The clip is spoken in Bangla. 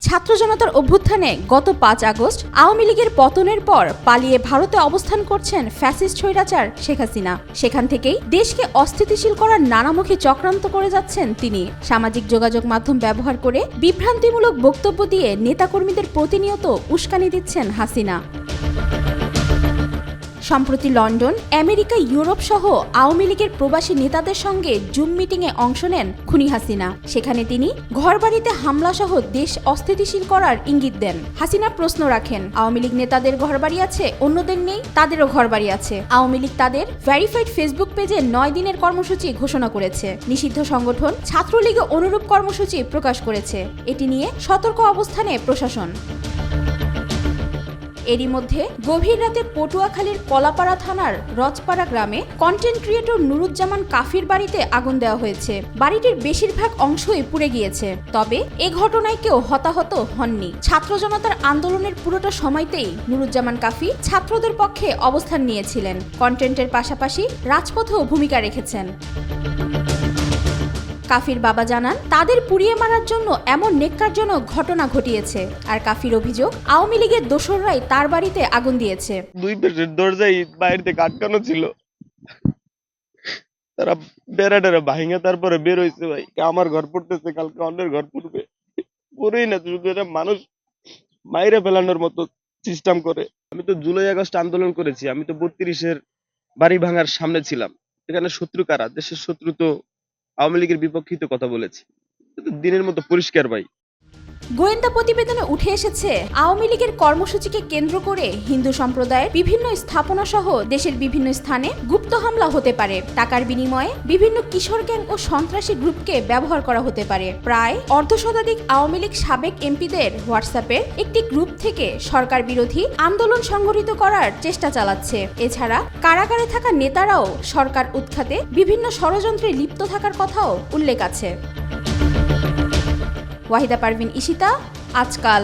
ছাত্র জনতার অভ্যুত্থানে গত ৫ আগস্ট আওয়ামী লীগের পতনের পর পালিয়ে ভারতে অবস্থান করছেন ফ্যাসিস্ট স্বৈরাচার শেখ হাসিনা। সেখান থেকেই দেশকে অস্থিতিশীল করার নানামুখী চক্রান্ত করে যাচ্ছেন তিনি। সামাজিক যোগাযোগ মাধ্যম ব্যবহার করে বিভ্রান্তিমূলক বক্তব্য দিয়ে নেতাকর্মীদের প্রতিনিয়ত উস্কানি দিচ্ছেন হাসিনা। সম্প্রতি লন্ডন, আমেরিকা, ইউরোপ সহ আওয়ামী লীগের প্রবাসী নেতাদের সঙ্গে জুম মিটিংয়ে অংশ নেন খুনি হাসিনা। সেখানে তিনি ঘরবাড়িতে হামলা সহ দেশ অস্থিতিশীল করার ইঙ্গিত দেন। হাসিনা প্রশ্ন রাখেন, আওয়ামী লীগ নেতাদের ঘরবাড়ি আছে, অন্যদের নেই? তাদেরও ঘরবাড়ি আছে। আওয়ামী লীগ তাদের ভেরিফাইড ফেসবুক পেজে 9 দিনের কর্মসূচি ঘোষণা করেছে। নিষিদ্ধ সংগঠন ছাত্রলীগও অনুরূপ কর্মসূচি প্রকাশ করেছে। এটি নিয়ে সতর্ক অবস্থানে প্রশাসন। এরই মধ্যে গভীর রাতে পটুয়াখালীর কলাপাড়া থানার রজপাড়া গ্রামে কন্টেন্ট ক্রিয়েটর নুরুজ্জামান কাফির বাড়িতে আগুন দেওয়া হয়েছে। বাড়িটির বেশিরভাগ অংশই পুড়ে গিয়েছে। তবে এ ঘটনায় কেউ হতাহত হননি। ছাত্র জনতার আন্দোলনের পুরোটা সময়তেই নুরুজ্জামান কাফি ছাত্রদের পক্ষে অবস্থান নিয়েছিলেন। কন্টেন্টের পাশাপাশি রাজপথেও ভূমিকা রেখেছেন। কাফির বাবা জানান, তাদের পুড়িয়ে মারার জন্য এমন নেক্কারজনক ঘটনা ঘটিয়েছে। আর কাফির অভিযোগ, আওয়ামী লীগের দোসররাই তার বাড়িতে আগুন দিয়েছে। দুই পাশের দরজায় বাইরে থেকে আটকানো ছিল, তারা বেড়াটা ভাঙে তারপরে বের হয়েছে। ভাই, আমার ঘর পড়তেছে, কালকে অন্যের ঘর পড়বে। পুরোই না, শুধু এটা মানুষ মাইরে ফেলানোর মতো সিস্টেম করে। আমি তো জুলাই আগস্ট আন্দোলন করেছি, আমি তো 32-এর বাড়ি ভাঙার সামনে ছিলাম। এখানে শত্রু কারা? দেশের শত্রু তো আওয়ামী লীগের বিপক্ষে তো কথা বলেছি। দিনের মতো পরিষ্কার ভাই। গোয়েন্দা প্রতিবেদনে উঠে এসেছে, আওয়ামী লীগের কর্মসূচিকে কেন্দ্র করে হিন্দু সম্প্রদায়ের বিভিন্ন স্থাপনা সহ দেশের বিভিন্ন স্থানে গুপ্ত হামলা হতে পারে। টাকার বিনিময়ে বিভিন্ন কিশোর গ্যাং ও সন্ত্রাসী গ্রুপকে ব্যবহার করা হতে পারে। প্রায় অর্ধশতাধিক আওয়ামী লীগ সাবেক এমপিদের হোয়াটসঅ্যাপের একটি গ্রুপ থেকে সরকার বিরোধী আন্দোলন সংগঠিত করার চেষ্টা চালাচ্ছে। এছাড়া কারাগারে থাকা নেতারাও সরকার উৎখাতে বিভিন্ন ষড়যন্ত্রে লিপ্ত থাকার কথাও উল্লেখ আছে। ওয়াহিদা পারভিন, ঈশিতা, আজকাল।